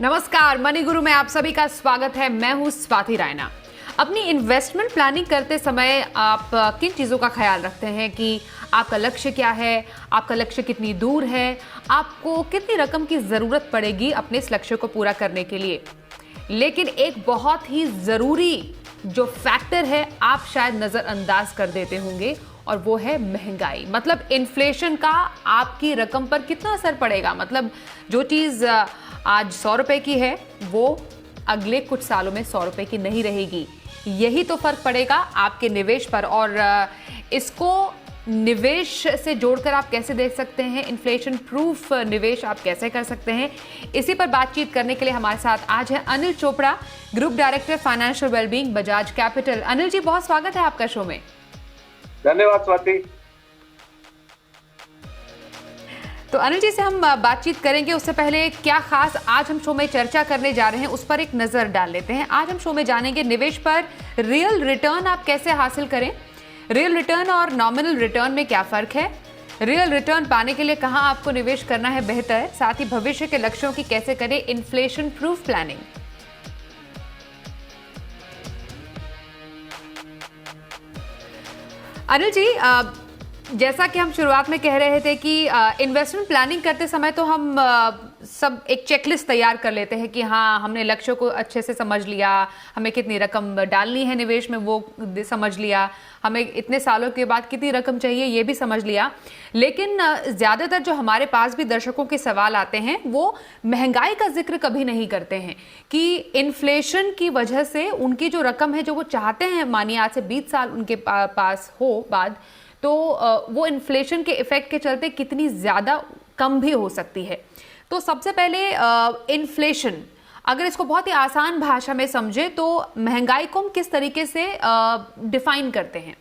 नमस्कार, मनी गुरु में आप सभी का स्वागत है। मैं हूं स्वाति रायना। अपनी इन्वेस्टमेंट प्लानिंग करते समय आप किन चीज़ों का ख्याल रखते हैं कि आपका लक्ष्य क्या है, आपका लक्ष्य कितनी दूर है, आपको कितनी रकम की ज़रूरत पड़ेगी अपने इस लक्ष्य को पूरा करने के लिए। लेकिन एक बहुत ही ज़रूरी जो फैक्टर है आप शायद नज़रअंदाज कर देते होंगे, और वो है महंगाई। मतलब इन्फ्लेशन का आपकी रकम पर कितना असर पड़ेगा। मतलब जो चीज़ आज 100 रुपए की है वो अगले कुछ सालों में 100 रुपए की नहीं रहेगी। यही तो फर्क पड़ेगा आपके निवेश पर। और इसको निवेश से जोड़कर आप कैसे देख सकते हैं, इन्फ्लेशन प्रूफ निवेश आप कैसे कर सकते हैं, इसी पर बातचीत करने के लिए हमारे साथ आज है Anil Chopra, group director financial wellbeing, Bajaj Capital. Anil ji, बहुत स्वागत है आपका शो में। धन्यवाद स्वाति। तो अनिल जी से हम बातचीत करेंगे, उससे पहले क्या खास आज हम शो में चर्चा करने जा रहे हैं उस पर एक नजर डाल लेते हैं। आज हम शो में जानेंगे निवेश पर रियल रिटर्न आप कैसे हासिल करें, रियल रिटर्न और नॉमिनल रिटर्न में क्या फर्क है, रियल रिटर्न पाने के लिए कहां आपको निवेश करना है बेहतर, साथ ही भविष्य के लक्ष्यों की कैसे करें inflation proof planning. Anil ji, जैसा कि हम शुरुआत में कह रहे थे कि इन्वेस्टमेंट प्लानिंग करते समय तो हम सब एक चेकलिस्ट तैयार कर लेते हैं कि हाँ, हमने लक्ष्य को अच्छे से समझ लिया, हमें कितनी रकम डालनी है निवेश में वो समझ लिया, हमें इतने सालों के बाद कितनी रकम चाहिए ये भी समझ लिया। लेकिन ज़्यादातर जो हमारे पास भी दर्शकों के सवाल आते हैं वो महंगाई का जिक्र कभी नहीं करते हैं कि इन्फ्लेशन की वजह से उनकी जो रकम है जो वो चाहते हैं, मानिए आज से 20 साल उनके पास हो बाद, तो वो इन्फ्लेशन के इफेक्ट के चलते कितनी ज़्यादा कम भी हो सकती है। तो सबसे पहले इन्फ्लेशन, अगर इसको बहुत ही आसान भाषा में समझे तो महंगाई को हम किस तरीके से डिफाइन करते हैं?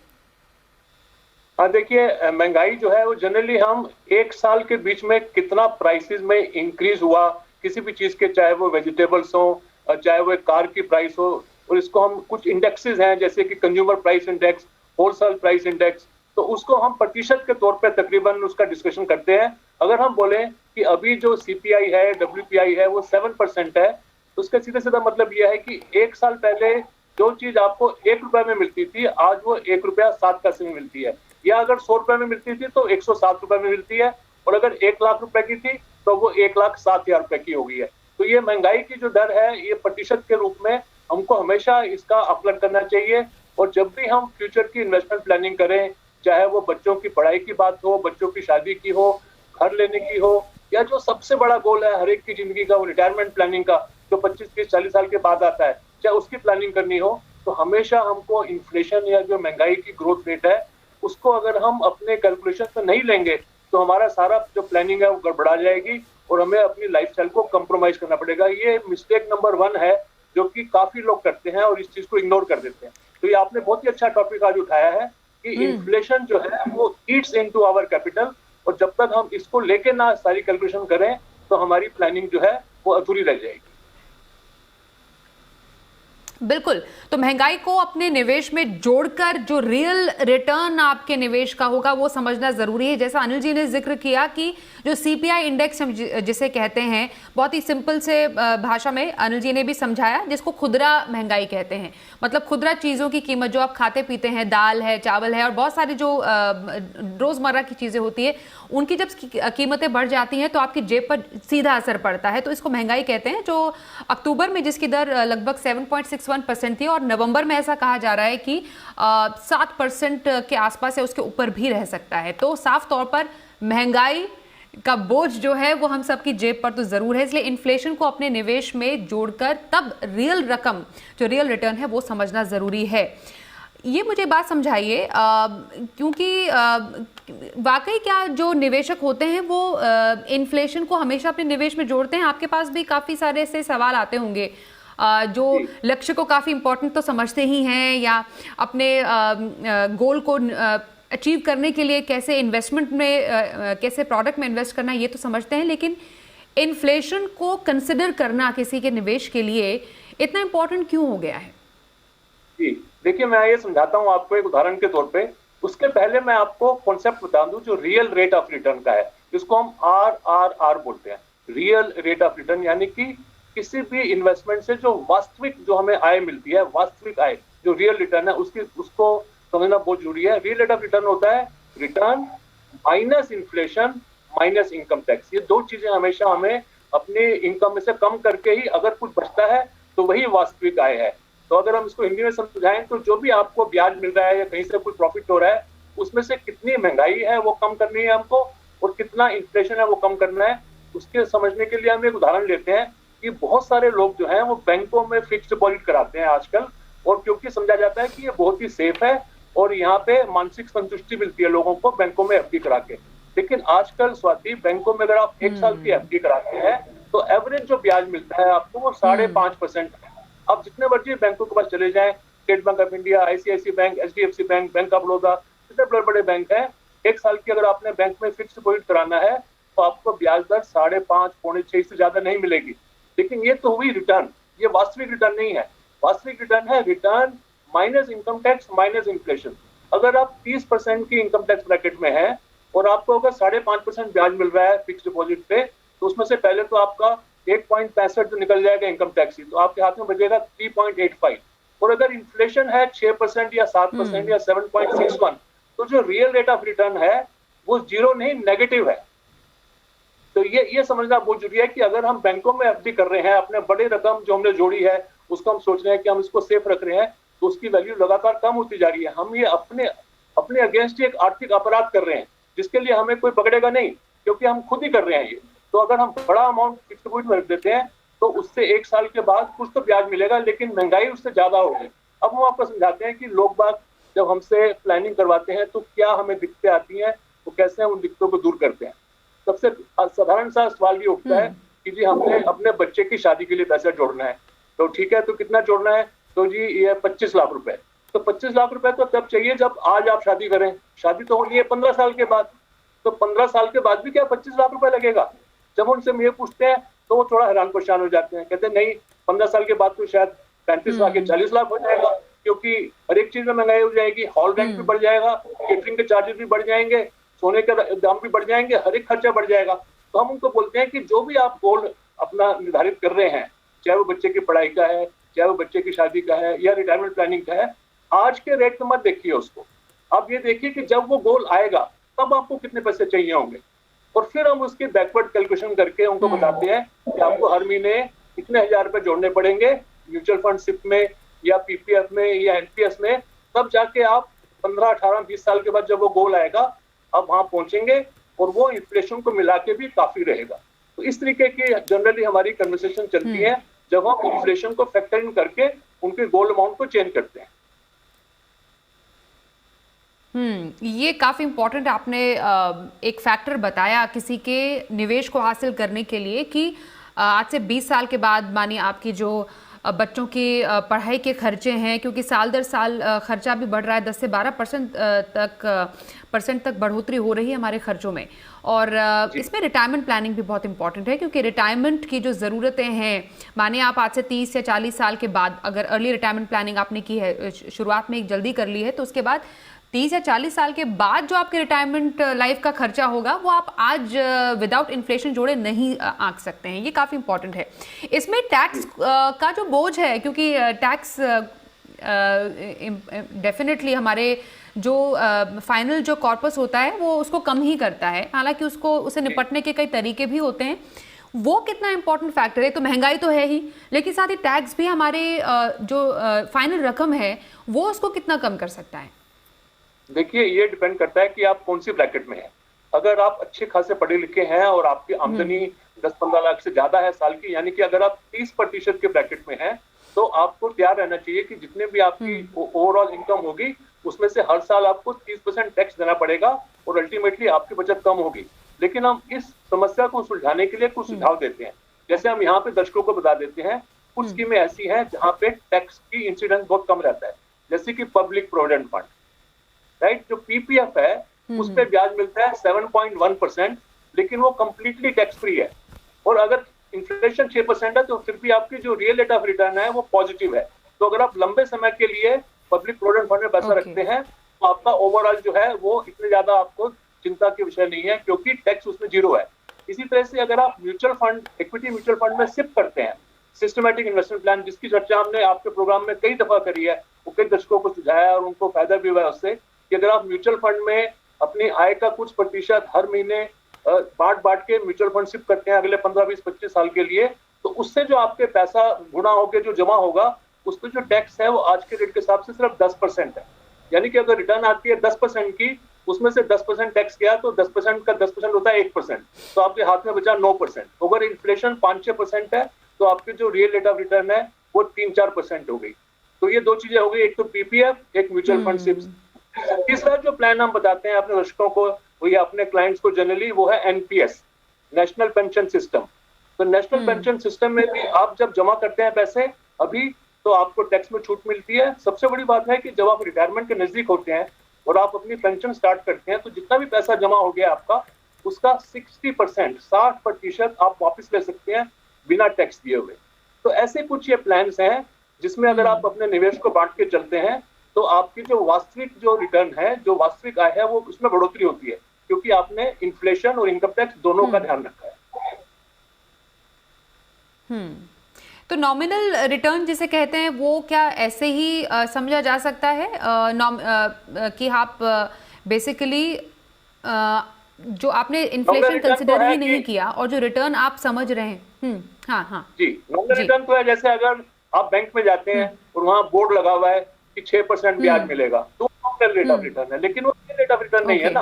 हाँ, देखिए, महंगाई जो है वो जनरली हम एक साल के बीच में कितना प्राइसेस में इंक्रीज हुआ किसी भी चीज के, चाहे वो वेजिटेबल्स हो, चाहे वो कार की प्राइस हो, और इसको हम कुछ इंडेक्सेस हैं जैसे कि consumer price index, wholesale price index, तो उसको हम प्रतिशत के तौर पे तकरीबन उसका डिस्कशन करते हैं। अगर हम बोलें कि अभी जो सीपीआई है, डब्ल्यूपीआई है, वो 7% है, तो उसका सीधा सीधा मतलब यह है कि एक साल पहले जो चीज आपको 1 रुपए में मिलती थी आज वो 1 रुपया 7 पैसे में मिलती है, या अगर 100 रुपए में मिलती थी तो 107 रुपए में मिलती है, और अगर 1 लाख रुपए की थी तो वो 1,07,000 रुपए की हो गई है। तो ये महंगाई की जो दर है ये प्रतिशत के रूप में हमको हमेशा इसका आकलन करना चाहिए। और जब भी हम फ्यूचर की इन्वेस्टमेंट प्लानिंग करें, चाहे वो बच्चों की पढ़ाई की बात हो, बच्चों की शादी की हो, घर लेने की हो, या जो सबसे बड़ा गोल है हर एक की जिंदगी का, वो रिटायरमेंट प्लानिंग का, जो 25, 30, 40 साल के बाद आता है, चाहे उसकी प्लानिंग करनी हो, तो हमेशा हमको इन्फ्लेशन या जो महंगाई की ग्रोथ रेट है उसको अगर हम अपने कैलकुलेशन में नहीं लेंगे तो हमारा सारा जो प्लानिंग है वो गड़बड़ा जाएगी और हमें अपनी लाइफस्टाइल को कंप्रोमाइज करना पड़ेगा। ये मिस्टेक नंबर 1 है जो कि काफी लोग करते हैं और इस चीज को इग्नोर कर देते हैं। तो ये आपने बहुत ही अच्छा टॉपिक आज उठाया है कि इन्फ्लेशन जो है वो ईट्स इनटू आवर कैपिटल, और जब तक हम इसको लेके ना सारी कैलकुलेशन करें तो हमारी प्लानिंग जो है वो अधूरी रह जाएगी। बिल्कुल। तो महंगाई को अपने निवेश में जोड़कर जो रियल रिटर्न आपके निवेश का होगा वो समझना जरूरी है। जैसा अनिल जी ने जिक्र किया कि जो सीपीआई इंडेक्स हम जिसे कहते हैं, बहुत ही सिंपल से भाषा में अनिल जी ने भी समझाया, जिसको खुदरा महंगाई कहते हैं। मतलब खुदरा चीज़ों की कीमत जो आप खाते पीते हैं, दाल है, चावल है और बहुत सारी जो रोज़मर्रा की चीज़ें होती है, उनकी जब कीमतें बढ़ जाती हैं तो आपकी जेब पर सीधा असर पड़ता है। तो इसको महंगाई कहते हैं। जो अक्टूबर में जिसकी दर लगभग 7.61% थी और नवंबर में ऐसा कहा जा रहा है कि 7% के आसपास है, उसके ऊपर भी रह सकता है। तो साफ तौर पर महंगाई का बोझ जो है वो हम सबकी जेब पर तो जरूर है। इसलिए इन्फ्लेशन को अपने निवेश में जोड़कर तब रियल रकम, जो रियल रिटर्न है, वो समझना जरूरी है। ये मुझे बात समझाइए, क्योंकि वाकई क्या जो निवेशक होते हैं वो इन्फ्लेशन को हमेशा अपने निवेश में जोड़ते हैं? आपके पास भी काफ़ी सारे ऐसे सवाल आते होंगे जो लक्ष्य को काफ़ी इम्पोर्टेंट तो समझते ही हैं, या अपने गोल को अचीव करने के लिए कैसे इन्वेस्टमेंट में, कैसे प्रोडक्ट में इन्वेस्ट करना ये तो समझते हैं, लेकिन इन्फ्लेशन को कंसिडर करना किसी के निवेश के लिए इतना इम्पोर्टेंट क्यों हो गया है? जी देखिए, मैं ये समझाता हूँ आपको एक उदाहरण के तौर पे। उसके पहले मैं आपको कॉन्सेप्ट बता दूं जो रियल रेट ऑफ रिटर्न का है, जिसको हम RRR बोलते हैं, रियल रेट ऑफ रिटर्न, यानी कि किसी भी इन्वेस्टमेंट से जो वास्तविक जो हमें आय मिलती है, वास्तविक आय जो रियल रिटर्न है, उसको समझना बहुत जरूरी है। रियल रेट ऑफ रिटर्न होता है return minus inflation minus income tax. ये दो चीजें हमेशा हमें अपने इनकम में से कम करके ही अगर कुछ बचता है तो वही वास्तविक आय है। तो अगर हम इसको हिंदी में समझाएं तो जो भी आपको ब्याज मिल रहा है या कहीं से कुछ प्रॉफिट हो रहा है, उसमें से कितनी महंगाई है वो कम करनी है हमको, और कितना इन्फ्लेशन है वो कम करना है। उसके समझने के लिए हम एक उदाहरण लेते हैं कि बहुत सारे लोग जो हैं वो बैंकों में फिक्स डिपॉजिट कराते हैं आजकल, और क्योंकि समझा जाता है कि ये बहुत ही सेफ है और यहाँ पे मानसिक संतुष्टि मिलती है लोगों को बैंकों में एफडी करा के। लेकिन आजकल स्वाति बैंकों में अगर आप 1 साल की एफडी कराते हैं तो एवरेज जो ब्याज मिलता है आपको वो 5.5% है। अब जितने मर्जी बैंकों के पास चले जाएं, state bank of India, ICICI bank, HDFC bank, bank of Baroda, जितने बड़े बड़े बैंक हैं, 1 साल की अगर आपने बैंक में फिक्स डिपॉजिट कराना है तो आपको ब्याज दर 5.5, 5.6 से ज्यादा नहीं मिलेगी। लेकिन ये तो हुई रिटर्न, ये वास्तविक रिटर्न नहीं है। वास्तविक रिटर्न है return minus income tax minus inflation. अगर आप 30% की इनकम टैक्स ब्रैकेट में है और आपको अगर 5.5% ब्याज मिल रहा है फिक्स डिपॉजिट पे, तो उसमें से पहले तो आपका 1.65 तो निकल जाएगा इनकम टैक्स ही, तो आपके हाथ में बचेगा 3.85। और अगर इन्फ्लेशन है 6% या 7% या 7.61, तो जो रियल रेट ऑफ रिटर्न है वो जीरो नहीं नेगेटिव है। तो ये समझना बहुत जरूरी है कि अगर हम बैंकों में एफडी कर रहे हैं, अपने बड़ी रकम जो हमने जोड़ी है उसको हम सोच रहे हैं कि हम इसको सेफ रख रहे हैं, तो उसकी वैल्यू लगातार कम होती जा रही है। हम ये अपने अगेंस्ट एक आर्थिक अपराध कर रहे हैं जिसके लिए हमें कोई पकड़ेगा नहीं, क्योंकि हम खुद ही कर रहे हैं ये। तो अगर हम बड़ा अमाउंट फिक्स डिपॉजिट में रख देते हैं तो उससे 1 साल के बाद कुछ तो ब्याज मिलेगा, लेकिन महंगाई उससे ज्यादा होगी। अब हम आपको समझाते हैं कि लोग बाग जब हमसे प्लानिंग करवाते हैं तो क्या हमें दिक्कतें आती हैं, तो कैसे हम उन दिक्कतों को दूर करते हैं। सबसे साधारण सा सवाल ये उठता है कि जी हमने अपने बच्चे की शादी के लिए पैसा जोड़ना है, तो ठीक है, तो कितना जोड़ना है, तो जी ये 25 लाख रुपए। तो 25 लाख रुपए तो तब चाहिए जब आज आप शादी करें, शादी तो होनी है 15 साल के बाद, तो 15 साल के बाद भी क्या 25 लाख रुपए लगेगा। जब उनसे ये पूछते हैं तो वो थोड़ा हैरान परेशान हो जाते हैं, कहते हैं नहीं 15 साल के बाद तो शायद 35 लाख या 40 लाख हो जाएगा, क्योंकि हर एक चीज में महंगाई हो जाएगी, हॉल रेंट भी बढ़ जाएगा, केटरिंग के चार्जेस भी बढ़ जाएंगे, सोने के दाम भी बढ़ जाएंगे, हर एक खर्चा बढ़ जाएगा। तो हम उनको बोलते हैं कि जो भी आप गोल अपना निर्धारित कर रहे हैं, चाहे वो बच्चे की पढ़ाई का है, चाहे वो बच्चे की शादी का है या रिटायरमेंट प्लानिंग का है, आज के रेट में मत देखिए उसको। आप ये देखिए कि जब वो गोल आएगा तब आपको कितने पैसे चाहिए होंगे, और फिर हम उसकी बैकवर्ड कैलकुलेशन करके उनको बताते हैं कि आपको हर महीने इतने 1000 रुपए जोड़ने पड़ेंगे म्यूचुअल फंड सिप में या पीपीएफ में या एनपीएस में, तब जाके आप 15, 18, 20 साल के बाद जब वो गोल आएगा आप वहां पहुंचेंगे, और वो इन्फ्लेशन को मिला के भी काफी रहेगा। तो इस तरीके की जनरली हमारी कन्वर्सेशन चलती है जब हम इन्फ्लेशन को फैक्टर इन करके उनके गोल अमाउंट को चेंज करते हैं। ये काफ़ी इम्पोर्टेंट आपने एक फैक्टर बताया किसी के निवेश को हासिल करने के लिए कि आज से 20 साल के बाद मानिए आपकी जो बच्चों की पढ़ाई के खर्चे हैं, क्योंकि साल दर साल खर्चा भी बढ़ रहा है, 10 से 12% तक बढ़ोतरी हो रही है हमारे खर्चों में। और इसमें रिटायरमेंट प्लानिंग भी बहुत इंपॉर्टेंट है, क्योंकि रिटायरमेंट की जो ज़रूरतें हैं, मानिए आप आज से 30 या 40 साल के बाद अगर अर्ली रिटायरमेंट प्लानिंग आपने की है, शुरुआत में एक जल्दी कर ली है, तो उसके बाद 30 या 40 साल के बाद जो आपके रिटायरमेंट लाइफ का खर्चा होगा वो आप आज विदाउट इन्फ्लेशन जोड़े नहीं आंक सकते हैं। ये काफ़ी इंपॉर्टेंट है। इसमें टैक्स का जो बोझ है, क्योंकि टैक्स डेफिनेटली हमारे जो फाइनल जो कॉर्पस होता है वो उसको कम ही करता है, हालांकि उसे निपटने के कई तरीके भी होते हैं। वो कितना इंपॉर्टेंट फैक्टर है, तो महंगाई तो है ही, लेकिन साथ ही टैक्स भी हमारे जो फाइनल रकम है वो उसको कितना कम कर सकता है। देखिए ये डिपेंड करता है कि आप कौन सी ब्रैकेट में हैं। अगर आप अच्छे खासे पढ़े लिखे हैं और आपकी आमदनी 10-15 लाख से ज्यादा है साल की, यानी कि अगर आप 30% के ब्रैकेट में हैं, तो आपको तैयार रहना चाहिए कि जितने भी आपकी ओवरऑल इनकम होगी उसमें से हर साल आपको 30% टैक्स देना पड़ेगा और अल्टीमेटली आपकी बचत कम होगी। लेकिन हम इस समस्या को सुलझाने के लिए कुछ सुझाव देते हैं। जैसे हम यहाँ पे दर्शकों को बता देते हैं, कुछ स्कीमें ऐसी हैं जहाँ पे टैक्स की इंसिडेंस बहुत कम रहता है, जैसे कि पब्लिक प्रोविडेंट फंड, राइट। जो पीपीएफ है उस पे ब्याज मिलता है 7.1%, लेकिन वो कंप्लीटली टैक्स फ्री है। और अगर इन्फ्लेशन 6% है तो फिर भी आपकी जो रियल रेट ऑफ रिटर्न है वो पॉजिटिव है। तो अगर आप लंबे समय के लिए पब्लिक प्रोविडेंट फंड में पैसा रखते हैं तो आपका ओवरऑल जो है वो इतने ज्यादा आपको चिंता के विषय नहीं है, क्योंकि टैक्स उसमें जीरो है। इसी तरह से अगर आप mutual fund, equity mutual fund में सिप करते हैं, सिस्टमैटिक इन्वेस्टमेंट प्लान, जिसकी चर्चा हमने आपके प्रोग्राम में कई दफा करी है, वो कई दर्शकों को सुझाया और उनको फायदा भी हुआ है उससे, कि अगर आप म्यूचुअल फंड में अपनी आय का कुछ प्रतिशत हर महीने बांट बांट के म्यूचुअल फंड शिफ्ट करते हैं अगले 15, 20, 25 साल के लिए, तो उससे जो आपके पैसा गुणा होकर जो जमा होगा, उस पर जो टैक्स है वो आज के रेट के हिसाब से सिर्फ 10% है। यानी कि अगर रिटर्न आती है 10% की, उसमें से 10% टैक्स गया तो 10% का 10% होता है 1%, तो आपके हाथ में बचा 9%। अगर इन्फ्लेशन 5-6% है तो आपकी जो रियल रेट ऑफ रिटर्न है वो 3-4% हो गई। तो ये दो चीजें हो गई, एक तो पीपीएफ, एक म्यूचुअल फंड शिफ्ट। तीसरा जो प्लान हम बताते हैं अपने दर्शकों को, वो या अपने क्लाइंट्स को जनरली, वो है एनपीएस, नेशनल पेंशन सिस्टम। तो नेशनल पेंशन सिस्टम में भी आप जब जमा करते हैं पैसे अभी, तो आपको टैक्स में छूट मिलती है। सबसे बड़ी बात है कि जब आप रिटायरमेंट के नजदीक होते हैं और आप अपनी पेंशन स्टार्ट करते हैं, तो जितना भी पैसा जमा हो गया आपका, उसका 60%, 60% आप वापस ले सकते हैं बिना टैक्स दिए हुए। तो ऐसे कुछ ये प्लान्स हैं जिसमें अगर आप अपने निवेश को बांट के चलते हैं, तो आपकी जो वास्तविक जो रिटर्न है, जो वास्तविक आय है, वो उसमें बढ़ोतरी होती है, क्योंकि आपने इन्फ्लेशन और इनकम टैक्स दोनों का ध्यान रखा है। तो नॉमिनल रिटर्न जिसे कहते हैं, वो क्या ऐसे ही समझा जा सकता है कि आप बेसिकली जो आपने इन्फ्लेशन कंसिडर ही नहीं किया और जो रिटर्न आप समझ रहे हैं? हाँ जी, नॉमिनल रिटर्न तो है, जैसे अगर आप बैंक में जाते हैं और वहाँ बोर्ड लगा हुआ है कि 6% ब्याज मिलेगा, तो नॉमिनल रेट ऑफ रिटर्न है, लेकिन वो रियल रेट ऑफ रिटर्न नहीं है ना,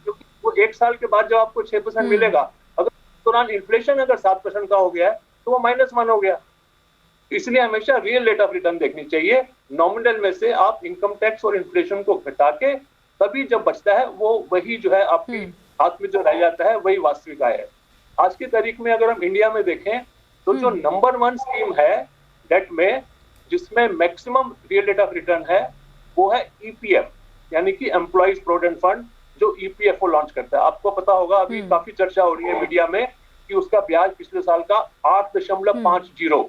क्योंकि वो 1 साल के बाद जब आपको 6% मिलेगा, अगर दौरान इन्फ्लेशन अगर 7% का हो गया है तो वो -1 हो गया। इसलिए हमेशा रियल रेट ऑफ रिटर्न देखनी चाहिए। नॉमिनल में से आप इनकम टैक्स और इन्फ्लेशन को घटा के तभी जब बचता है, वो वही जो है आपकी हाथ में जो रह जाता है, वही वास्तविक आय है। आज की तारीख में अगर हम इंडिया में देखें, तो जो नंबर 1 स्कीम है डेट में, जिसमें maximum real rate of return है, वो है ईपीएफ, यानी कि एम्प्लॉइज प्रोविडेंट फंड, जो ईपीएफओ लॉन्च करता है। आपको पता होगा, अभी काफी चर्चा हो रही है मीडिया में कि उसका ब्याज पिछले साल का 8.50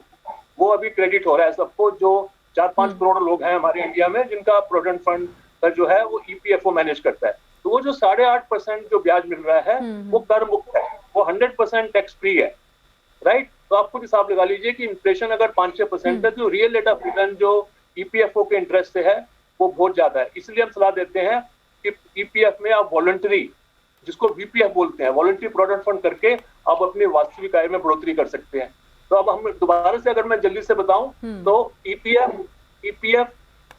वो अभी क्रेडिट हो रहा है सबको, जो 4-5 करोड़ लोग हैं हमारे इंडिया में जिनका प्रोविडेंट फंड का जो है वो ईपीएफओ मैनेज करता है। तो वो जो 8.5% जो ब्याज मिल रहा है, वो कर मुक्त है, वो 100% टैक्स फ्री है, राइट। तो आप खुद हिसाब लगा लीजिए कि इन्फ्लेशन अगर 5-6% है, तो रियल रेट ऑफ रिटर्न जो ईपीएफओ के इंटरेस्ट से है वो बहुत ज्यादा है। इसलिए हम सलाह देते हैं कि ईपीएफ में आप वॉलंटरी, जिसको वीपीएफ बोलते हैं, वॉलंटरी प्रोविडेंट फंड करके आप अपनी वास्तविक आय में बढ़ोतरी कर सकते हैं। तो अब हम दोबारा से अगर मैं जल्दी से बताऊं, तो ईपीएफ,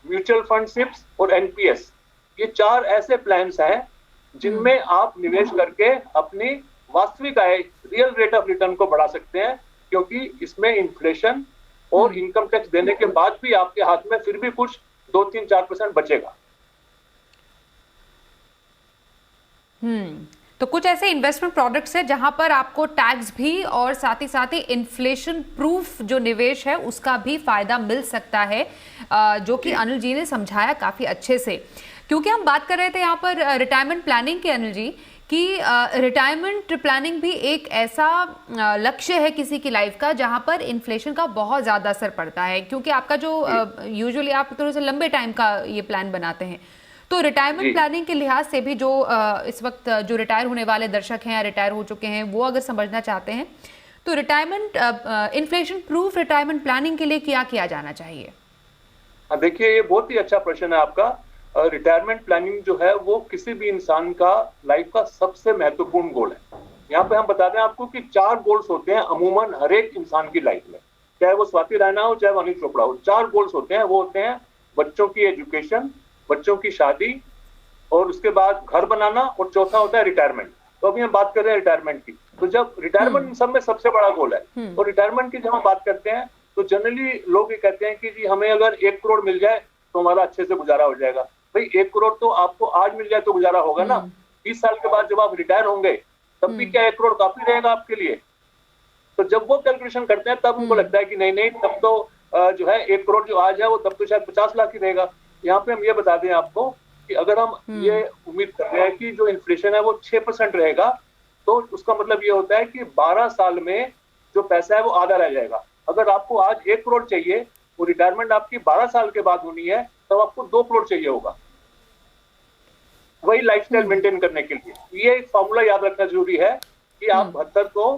म्यूचुअल फंड शिफ्ट्स और एनपीएस, ये 4 ऐसे प्लान्स हैं जिनमें आप निवेश करके अपनी वास्तविक आय, रियल रेट ऑफ रिटर्न को बढ़ा सकते हैं, क्योंकि इसमें इन्फ्लेशन और इनकम टैक्स देने के बाद भी आपके हाथ में फिर भी कुछ 2-3-4% बचेगा। तो कुछ ऐसे इन्वेस्टमेंट प्रोडक्ट्स है जहां पर आपको टैक्स भी और साथ ही इन्फ्लेशन प्रूफ जो निवेश है उसका भी फायदा मिल सकता है, जो कि अनिल जी ने समझाया काफी अच्छे से। क्योंकि हम बात कर रहे थे यहाँ पर रिटायरमेंट प्लानिंग के, अनिल जी, कि रिटायरमेंट प्लानिंग भी एक ऐसा लक्ष्य है किसी की लाइफ का जहां पर इन्फ्लेशन का बहुत ज़्यादा असर पड़ता है, क्योंकि आपका जो यूजुअली आप थोड़े से लंबे टाइम का ये प्लान बनाते हैं। तो रिटायरमेंट प्लानिंग के लिहाज से भी जो इस वक्त जो रिटायर होने वाले दर्शक हैं या रिटायर हो चुके हैं, वो अगर समझना चाहते हैं, तो retirement inflation proof retirement planning के लिए क्या किया जाना चाहिए? देखिए, ये बहुत ही अच्छा प्रश्न है आपका। रिटायरमेंट प्लानिंग जो है वो किसी भी इंसान का लाइफ का सबसे महत्वपूर्ण गोल है। यहाँ पे हम बता दें आपको कि 4 गोल्स होते हैं अमूमन हर एक इंसान की लाइफ में, चाहे वो स्वाति रैना हो, चाहे वो अनिल चोपड़ा हो। 4 गोल्स होते हैं, वो होते हैं बच्चों की एजुकेशन, बच्चों की शादी, और उसके बाद घर बनाना, और चौथा होता है रिटायरमेंट। तो अभी हम बात कर रहे हैं रिटायरमेंट की। तो जब रिटायरमेंट सब में सबसे बड़ा गोल है, और रिटायरमेंट की जब हम बात करते हैं तो जनरली लोग ये कहते हैं कि जी हमें अगर 1 करोड़ मिल जाए तो हमारा अच्छे से गुजारा हो जाएगा। भाई 1 करोड़ तो आपको आज मिल जाए तो गुजारा होगा ना, 20 साल के बाद जब आप रिटायर होंगे तब भी क्या 1 करोड़ काफी रहेगा आपके लिए? तो जब वो कैलकुलेशन करते हैं तब उनको लगता है कि नहीं, तब तो जो है 1 करोड़ जो आज है वो तब तो शायद 50 लाख ही रहेगा। यहाँ पे हम ये बता दें आपको कि अगर हम ये उम्मीद कर रहे हैं कि जो इन्फ्लेशन है वो 6% रहेगा, तो उसका मतलब ये होता है कि 12 साल में जो पैसा है वो आधा रह जाएगा। अगर आपको आज 1 करोड़ चाहिए, वो रिटायरमेंट आपकी 12 साल के बाद होनी है, तब तो आपको 2 करोड़ चाहिए होगा, वही लाइफस्टाइल मेंटेन करने के लिए। ये एक फॉर्मूला याद रखना जरूरी है कि आप 72 को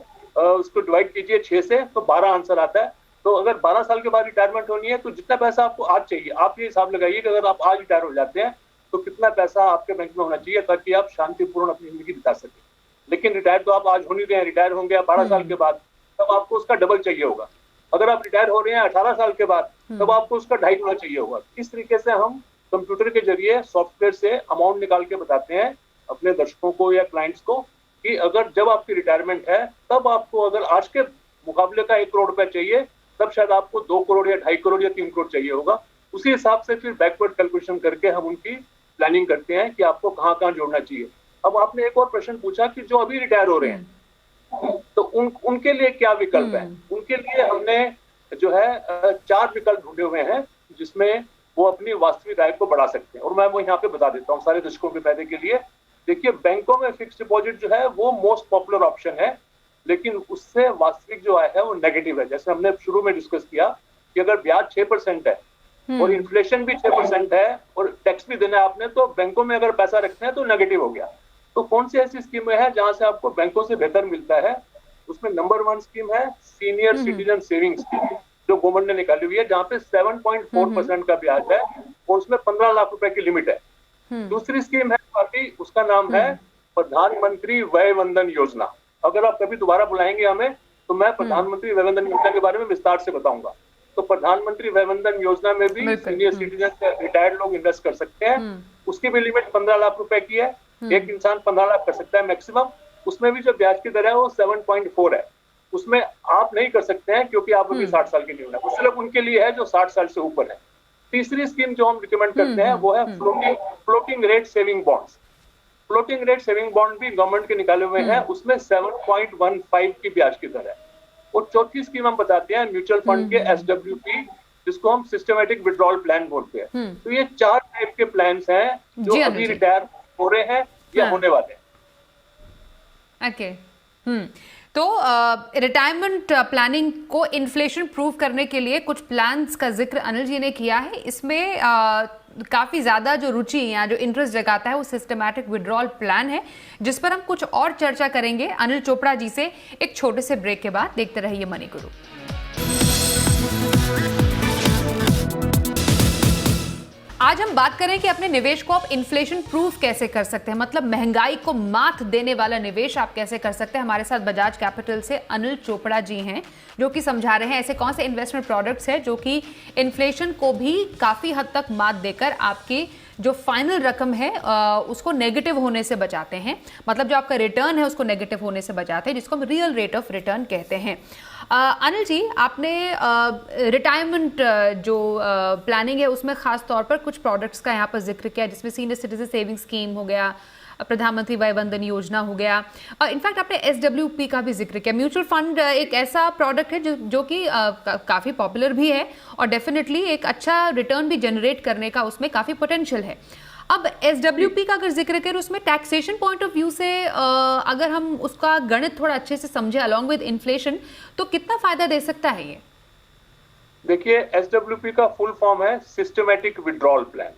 उसको डिवाइड कीजिए 6 से, तो 12 आंसर आता है। तो अगर 12 साल के बाद रिटायरमेंट होनी है तो जितना पैसा आपको आज चाहिए, आप ये हिसाब लगाइए कि अगर आप आज रिटायर हो जाते हैं तो कितना पैसा आपके बैंक में होना चाहिए ताकि आप शांतिपूर्ण अपनी जिंदगी बिता सकें। लेकिन रिटायर तो आप आज हो नहीं रहे हैं, रिटायर होंगे 12 साल के बाद, तब आपको उसका डबल चाहिए होगा। अगर आप रिटायर हो रहे हैं 18 साल के बाद, तब आपको उसका 2.5 गुना चाहिए होगा। इस तरीके से हम कंप्यूटर के जरिए सॉफ्टवेयर से अमाउंट निकाल के बताते हैं अपने दर्शकों को या क्लाइंट्स को कि अगर जब आपकी रिटायरमेंट है तब आपको अगर आज के मुकाबले का 1 करोड़ रुपया चाहिए, तब शायद आपको 2 करोड़ या 2.5 करोड़ या 3 करोड़ चाहिए होगा। उसी हिसाब से फिर बैकवर्ड कैलकुलेशन करके हम उनकी प्लानिंग करते हैं कि आपको कहाँ कहाँ जोड़ना चाहिए। अब आपने एक और प्रश्न पूछा कि जो अभी रिटायर हो रहे हैं तो उनके लिए क्या विकल्प है। उनके लिए हमने जो है 4 विकल्प ढूंढे हुए हैं जिसमें वो अपनी वास्तविक आय को बढ़ा सकते हैं, और मैं वो यहाँ पे बता देता हूँ सारे दर्शकों के फायदे के लिए। देखिए, बैंकों में फिक्स डिपॉजिट जो है वो मोस्ट पॉपुलर ऑप्शन है, लेकिन उससे वास्तविक जो आय है वो नेगेटिव है। जैसे हमने शुरू में डिस्कस किया कि अगर ब्याज 6% है और इन्फ्लेशन भी 6% है और टैक्स भी देना है आपने, तो बैंकों में अगर पैसा रखते हैं तो नेगेटिव हो गया। तो कौन सी ऐसी स्कीमें हैं जहां से आपको बैंकों से बेहतर मिलता है? उसमें नंबर 1 स्कीम है सीनियर सिटीजन सेविंग स्कीम, जो गवर्नमेंट ने निकाली हुई है, जहाँ पे 7.4% का ब्याज है और उसमें 15 लाख रुपए की लिमिट है। दूसरी स्कीम है पार्टी, उसका नाम है प्रधानमंत्री वय वंदन योजना। अगर आप कभी दोबारा बुलाएंगे हमें तो मैं प्रधानमंत्री वय वंदन योजना के बारे में विस्तार से बताऊंगा। तो प्रधानमंत्री वय वंदन योजना में भी सीनियर सिटीजन रिटायर्ड लोग इन्वेस्ट कर सकते हैं। उसकी भी लिमिट 15 लाख रुपए की है, एक इंसान 15 लाख कर सकता है मैक्सिमम। उसमें भी जो ब्याज की दर है वो 7.4 है। उसमें आप नहीं कर सकते हैं क्योंकि आप अभी 60 साल के नहीं होना, वो सिर्फ उनके लिए है जो 60 साल से ऊपर है। तीसरी स्कीम जो हम रिकमेंड करते हैं वो है floating rate saving bonds. Floating rate saving bond भी गवर्नमेंट के निकाले हुए हैं, उसमें 7.15 की ब्याज की दर है। और चौथी स्कीम हम बताते हैं म्यूचुअल फंड के SWP, जिसको हम सिस्टमैटिक विड्रॉल प्लान बोलते हैं। तो ये 4 टाइप के प्लान्स हैं जो अभी रिटायर हो रहे हैं या होने वाले हैं। ओके। तो रिटायरमेंट प्लानिंग को इन्फ्लेशन प्रूफ करने के लिए कुछ प्लान्स का जिक्र अनिल जी ने किया है। इसमें काफ़ी ज़्यादा जो रुचि या जो इंटरेस्ट जगाता है वो सिस्टमैटिक विड्रॉल प्लान है, जिस पर हम कुछ और चर्चा करेंगे अनिल चोपड़ा जी से एक छोटे से ब्रेक के बाद। देखते रहिए मनी गुरु। आज हम बात करें कि अपने निवेश को आप इन्फ्लेशन प्रूफ कैसे कर सकते हैं, मतलब महंगाई को मात देने वाला निवेश आप कैसे कर सकते हैं। हमारे साथ बजाज कैपिटल से अनिल चोपड़ा जी हैं जो कि समझा रहे हैं ऐसे कौन से इन्वेस्टमेंट प्रोडक्ट्स हैं जो कि इन्फ्लेशन को भी काफ़ी हद तक मात देकर आपकी जो फाइनल रकम है उसको नेगेटिव होने से बचाते हैं, मतलब जो आपका रिटर्न है उसको नेगेटिव होने से बचाते हैं, जिसको हम रियल रेट ऑफ रिटर्न कहते हैं। अनिल जी, आपने रिटायरमेंट जो प्लानिंग है उसमें खास तौर पर कुछ प्रोडक्ट्स का यहाँ पर जिक्र किया, जिसमें सीनियर सिटीजन सेविंग स्कीम हो गया, प्रधानमंत्री वय वंदन योजना हो गया, इनफैक्ट आपने SWP का भी जिक्र किया। म्यूचुअल फंड एक ऐसा प्रोडक्ट है जो कि काफ़ी पॉपुलर भी है और डेफिनेटली एक अच्छा रिटर्न भी जनरेट करने का उसमें काफ़ी पोटेंशियल है। अब SWP का अगर जिक्र करें उसमें टैक्सेशन पॉइंट ऑफ व्यू से अगर हम उसका गणित थोड़ा अच्छे से समझे अलॉन्ग विद इन्फ्लेशन, तो कितना फायदा दे सकता है ये? देखिए, SWP का फुल फॉर्म है सिस्टमैटिक विड्रॉल प्लान,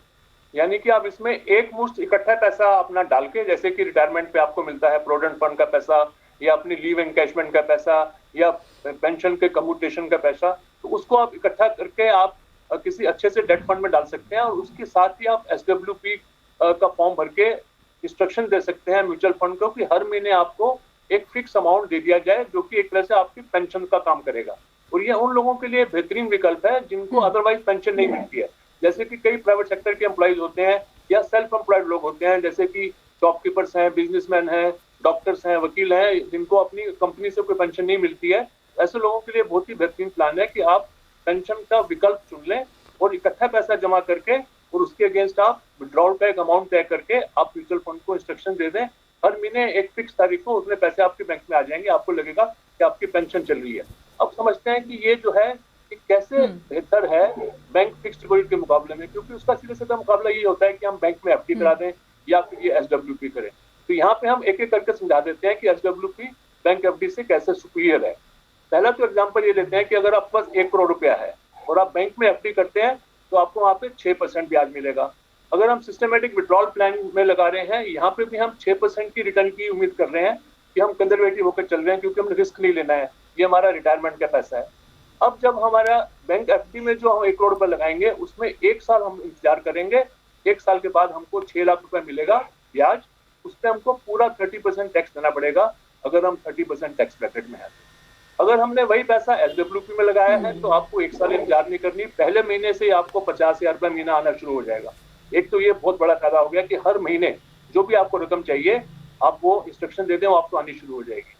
यानी कि आप इसमें एक मुश्त इकट्ठा पैसा अपना डाल के, जैसे कि रिटायरमेंट पे आपको मिलता है प्रोविडेंट फंड का पैसा या अपनी लीव एनकैशमेंट का पैसा या पेंशन के कम्यूटेशन का पैसा, तो उसको आप इकट्ठा करके आप किसी अच्छे से डेट फंड में डाल सकते हैं और उसके साथ ही आप SWP का फॉर्म भर के इंस्ट्रक्शन दे सकते हैं म्यूचुअल फंड को कि हर महीने आपको एक फिक्स अमाउंट दे दिया जाए जो कि एक तरह से आपकी पेंशन का काम करेगा। और ये उन लोगों के लिए बेहतरीन विकल्प है जिनको अदरवाइज पेंशन नहीं मिलती है, जैसे कि कई प्राइवेट सेक्टर के एम्प्लॉइज होते हैं या सेल्फ एम्प्लॉयड लोग होते हैं, जैसे कि शॉपकीपर्स हैं, बिजनेसमैन हैं, डॉक्टर्स हैं, वकील हैं, जिनको अपनी कंपनी से कोई पेंशन नहीं मिलती है। ऐसे लोगों के लिए बहुत ही बेहतरीन प्लान है कि आप पेंशन का विकल्प चुन लें और इकट्ठा पैसा जमा करके और उसके अगेंस्ट आप विड्रॉल का एक अमाउंट तय करके आप म्यूचुअल फंड को इंस्ट्रक्शन दे दें। हर महीने एक फिक्स तारीख को उतने पैसे आपके बैंक में आ जाएंगे, आपको लगेगा कि आपकी पेंशन चल रही है। अब समझते हैं कि ये जो है कि कैसे बेहतर है बैंक फिक्स डिपॉजिट के मुकाबले में, क्योंकि उसका सीधे सीधा मुकाबला ये होता है कि हम बैंक में FD करा दें या फिर ये SWP करें। तो यहाँ पे हम एक एक करके समझा देते हैं कि SWP बैंक FD से कैसे सुपीरियर है। पहला तो एग्जाम्पल ये लेते हैं कि अगर आपके पास 1 करोड़ रुपया है और आप बैंक में FD करते हैं तो आपको वहाँ पे 6% ब्याज मिलेगा। अगर हम सिस्टमेटिक विड्रॉल प्लान में लगा रहे हैं, यहाँ पे भी हम 6% की रिटर्न की उम्मीद कर रहे हैं कि हम कंजर्वेटिव होकर चल रहे हैं, क्योंकि हमने रिस्क नहीं लेना है, ये हमारा रिटायरमेंट का पैसा है। अब जब हमारा बैंक एफडी में जो हम 1 करोड़ रुपए लगाएंगे उसमें 1 साल हम इंतजार करेंगे, 1 साल के बाद हमको 6 लाख रुपए मिलेगा ब्याज, उसमें हमको पूरा 30% टैक्स देना पड़ेगा अगर हम 30% टैक्स ब्रैकेट में है। अगर हमने वही पैसा एसडब्ल्यूपी में लगाया है तो आपको 1 साल इंतजार नहीं करनी, पहले महीने से ही आपको 50,000 रुपए महीना आना शुरू हो जाएगा। एक तो ये बहुत बड़ा फायदा हो गया कि हर महीने जो भी आपको रकम चाहिए आप वो इंस्ट्रक्शन दे दें, वो आपको आनी शुरू हो जाएगी।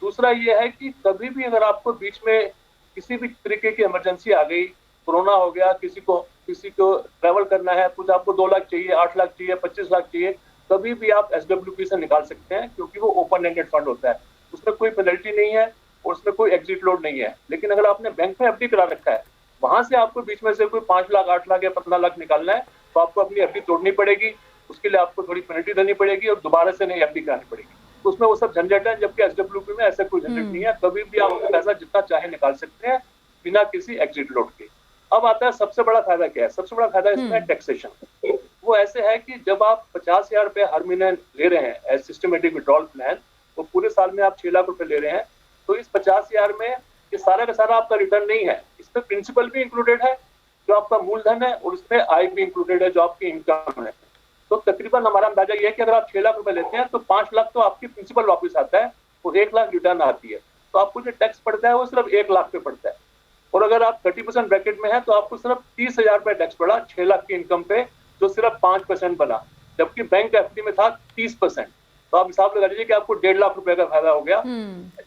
दूसरा ये है कि कभी भी अगर आपको बीच में किसी भी तरीके की इमरजेंसी आ गई, कोरोना हो गया, किसी को ट्रैवल करना है, कुछ आपको 2 लाख चाहिए, 8 लाख चाहिए, 25 लाख चाहिए, कभी भी आप एसडब्ल्यूपी से निकाल सकते हैं क्योंकि वो ओपन एंडेड फंड होता है, उसमें कोई पेनल्टी नहीं है और उसमें कोई एग्जिट लोड नहीं है। लेकिन अगर आपने बैंक में एफडी करा रखा है, वहां से आपको बीच में से कोई 5 लाख, 8 लाख या 15 लाख निकालना है तो आपको अपनी एफडी तोड़नी पड़ेगी, उसके लिए आपको थोड़ी पेनल्टी देनी पड़ेगी और दोबारा से नई एफडी करानी पड़ेगी। तो उसमें वो सब झंझट है, जबकि एसडब्ल्यूपी में ऐसा कोई झंझट नहीं है, कभी भी आप पैसा जितना चाहे निकाल सकते हैं बिना किसी एग्जिट लोड के। अब आता है सबसे बड़ा फायदा क्या है? सबसे बड़ा फायदा इसमें टैक्सेशन। वो ऐसे है कि जब आप 50,000 रुपए हर महीने ले रहे हैं एज सिस्टमेटिक विड्रॉल प्लान, तो पूरे साल में आप 6 लाख रुपए ले रहे हैं, तो इस 50,000 में ये सारा का सारा आपका रिटर्न नहीं है, इसमें प्रिंसिपल भी इंक्लूडेड है जो आपका मूलधन है और इसमें आय भी इंक्लूडेड है जो आपकी इनकम है। तो तकरीबन हमारा अंदाजा ये है कि अगर आप 6 लाख रुपए लेते हैं तो 5 लाख तो आपकी प्रिंसिपल वापस आता है और 1 लाख रिटर्न आती है, तो आपको जो टैक्स पड़ता है वो सिर्फ 1 लाख पे पड़ता है। और अगर आप 30% ब्रैकेट में है तो आपको सिर्फ 30,000 रुपए टैक्स पड़ा 6 लाख की इनकम पे, जो सिर्फ 5% बना, जबकि बैंक एफडी में था 30%। तो आप हिसाब लगा लीजिए कि आपको 1.5 लाख रुपए का फायदा हो गया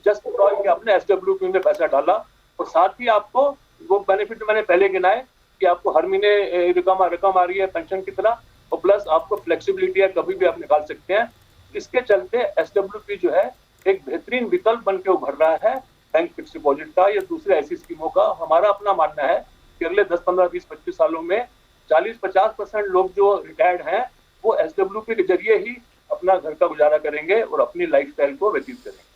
जस्ट बिकॉज कि आपने एसडब्ल्यूपी में पैसा डाला। और साथ ही आपको वो बेनिफिट मैंने पहले गिनाए कि आपको हर महीने रकम आ रही है पेंशन की तरह, और प्लस आपको फ्लेक्सिबिलिटी है, कभी भी आप निकाल सकते हैं। इसके चलते एसडब्ल्यूपी जो है एक बेहतरीन विकल्प बन के उभर रहा है बैंक फिक्स डिपॉजिट का या दूसरे ऐसी स्कीमों का। हमारा अपना मानना है कि अगले 10, 15, 20, 25 सालों में 40-50% लोग जो रिटायर्ड हैं वो एसडब्ल्यूपी के जरिए ही अपना घर का गुजारा करेंगे और अपनी लाइफस्टाइल को व्यतीत करेंगे।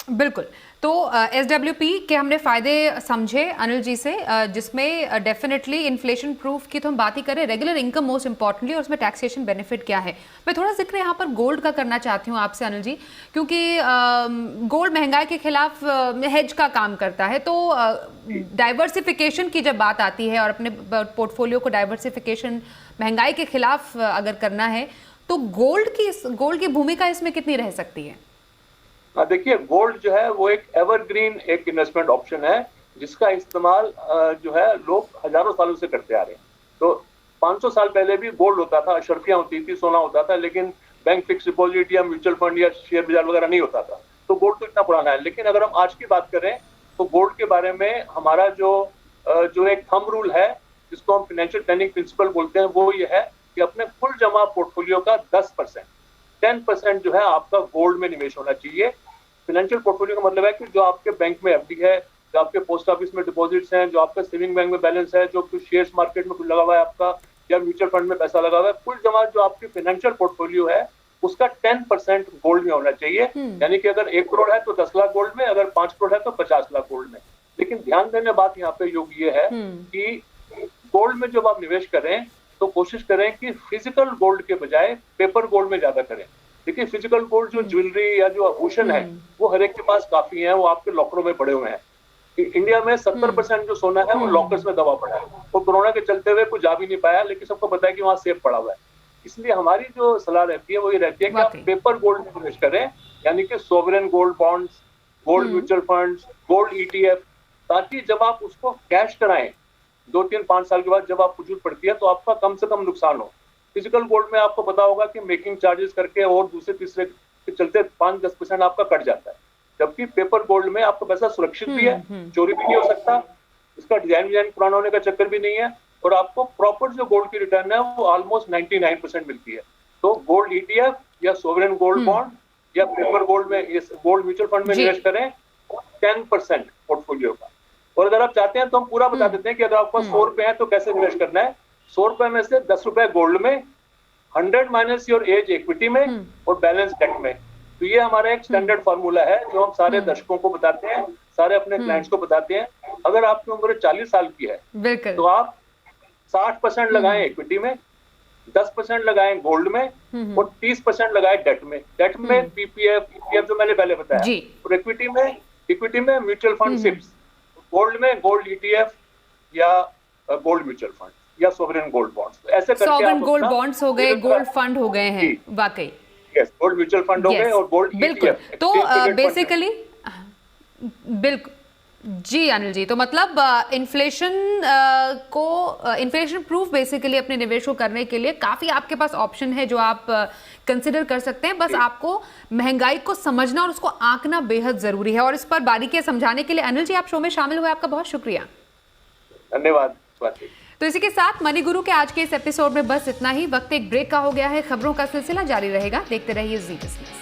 बिल्कुल। तो एसडब्ल्यूपी के हमने फ़ायदे समझे अनिल जी से, जिसमें डेफिनेटली इन्फ्लेशन प्रूफ की तो हम बात ही करें, रेगुलर इनकम मोस्ट इंपॉर्टेंटली, और उसमें टैक्सेशन बेनिफिट क्या है। मैं थोड़ा जिक्र यहाँ पर गोल्ड का करना चाहती हूँ आपसे अनिल जी, क्योंकि गोल्ड महंगाई के खिलाफ हेज का काम करता है। तो डाइवर्सिफिकेशन की जब बात आती है और अपने पोर्टफोलियो को डाइवर्सिफिकेशन महंगाई के खिलाफ अगर करना है तो गोल्ड की भूमिका इसमें कितनी रह सकती है? देखिए, गोल्ड जो है वो एक एवरग्रीन एक इन्वेस्टमेंट ऑप्शन है जिसका इस्तेमाल जो है लोग हजारों सालों से करते आ रहे हैं। तो 500 साल पहले भी गोल्ड होता था, अशर्फियां होती थी, सोना होता था, लेकिन बैंक फिक्स डिपॉजिट या म्यूचुअल फंड या शेयर बाजार वगैरह नहीं होता था। तो गोल्ड तो इतना पुराना है। लेकिन अगर हम आज की बात करें तो गोल्ड के बारे में हमारा जो एक थंब रूल है जिसको हम फाइनेंशियल प्लानिंग प्रिंसिपल बोलते हैं, वो ये है कि अपने कुल जमा पोर्टफोलियो का 10% जो है आपका गोल्ड में निवेश होना चाहिए। फाइनेंशियल पोर्टफोलियो का मतलब है कि जो आपके बैंक में एफडी है, जो आपके पोस्ट ऑफिस में डिपॉजिट्स हैं, जो आपका सेविंग बैंक में बैलेंस है, जो कुछ शेयर्स मार्केट में कुछ लगा हुआ है आपका, या म्यूचुअल फंड में पैसा लगा हुआ है, कुल जमा जो आपकी फाइनेंशियल पोर्टफोलियो है उसका 10% गोल्ड में होना चाहिए। यानी कि अगर 1 करोड़ है तो 10 लाख गोल्ड में, अगर 5 करोड़ है तो 50 लाख गोल्ड में। लेकिन ध्यान देने बात यहाँ पे योग ये है कि गोल्ड में जब आप निवेश करें तो कोशिश करें कि फिजिकल गोल्ड के बजाय पेपर गोल्ड में ज्यादा करें। देखिए, फिजिकल गोल्ड जो ज्वेलरी या जो आभूषण है वो हर एक के पास काफी है, वो आपके लॉकरों में पड़े हुए हैं। इंडिया में 70% जो सोना है वो लॉकर्स में दबा पड़ा है, वो कोरोना के चलते हुए कुछ जा भी नहीं पाया, लेकिन सबको पता है कि वहाँ सेफ पड़ा हुआ है। इसलिए हमारी जो सलाह रहती है वो ये रहती है कि आप पेपर गोल्ड में निवेश करें, यानी कि sovereign gold bonds, gold mutual funds, gold ETF, ताकि जब आप उसको कैश कराएं 2, 3, 5 साल के बाद जब आपको जरूरत पड़ती है तो आपका कम से कम नुकसान हो। फिजिकल गोल्ड में आपको पता होगा कि मेकिंग चार्जेस करके और दूसरे तीसरे के चलते 5-10% आपका कट जाता है, जबकि पेपर गोल्ड में आपका पैसा सुरक्षित भी है, चोरी भी नहीं हो सकता, इसका डिजाइन पुराना होने का चक्कर भी नहीं है, और आपको प्रॉपर जो गोल्ड की रिटर्न है वो ऑलमोस्ट 99% मिलती है। तो गोल्ड ETF या सोवरेन गोल्ड बॉन्ड या पेपर गोल्ड में, गोल्ड म्यूचुअल फंड में निवेश करें 10% पोर्टफोलियो का। और अगर आप चाहते हैं तो हम पूरा बता देते हैं कि अगर आपको 100 रुपए है तो कैसे निवेश करना है। 100 रुपए में से 10 रुपए गोल्ड में, 100 माइनस योर एज इक्विटी में, और बैलेंस डेट में। तो ये हमारा एक स्टैंडर्ड फार्मूला है जो हम सारे दर्शकों को बताते हैं, सारे अपने क्लाइंट्स को बताते हैं। अगर आपकी उम्र 40 साल की है तो आप 60% लगाएं इक्विटी में, 10% लगाएं गोल्ड में, और 30% लगाएं डेट में। डेट में PPF, EPF जो मैंने पहले बताया, और इक्विटी में इक्विटी में म्यूचुअल फंड सिप्स, गोल्ड में गोल्ड ईटीएफ या गोल्ड म्यूचुअल फंड या सोवरेन गोल्ड बॉन्ड्स, ऐसे करके सॉवरेन आप गोल्ड अपना बॉन्ड्स हो गए, गोल्ड फंड हो गए हैं, वाकई यस, गोल्ड म्यूचुअल फंड हो गए और गोल्ड बिल्कुल। ETF, तो exchange traded fund है। बेसिकली बिल्कुल जी अनिल जी, तो मतलब इन्फ्लेशन प्रूफ बेसिकली अपने निवेश को करने के लिए काफी आपके पास ऑप्शन है जो आप कंसिडर कर सकते हैं। बस आपको महंगाई को समझना और उसको आंकना बेहद जरूरी है। और इस पर बारीकी समझाने के लिए अनिल जी आप शो में शामिल हुए, आपका बहुत शुक्रिया। धन्यवाद। तो इसी के साथ मनी गुरु के आज के इस एपिसोड में बस इतना ही। वक्त एक ब्रेक का हो गया है, खबरों का सिलसिला जारी रहेगा, देखते रहिए जी बिजनेस।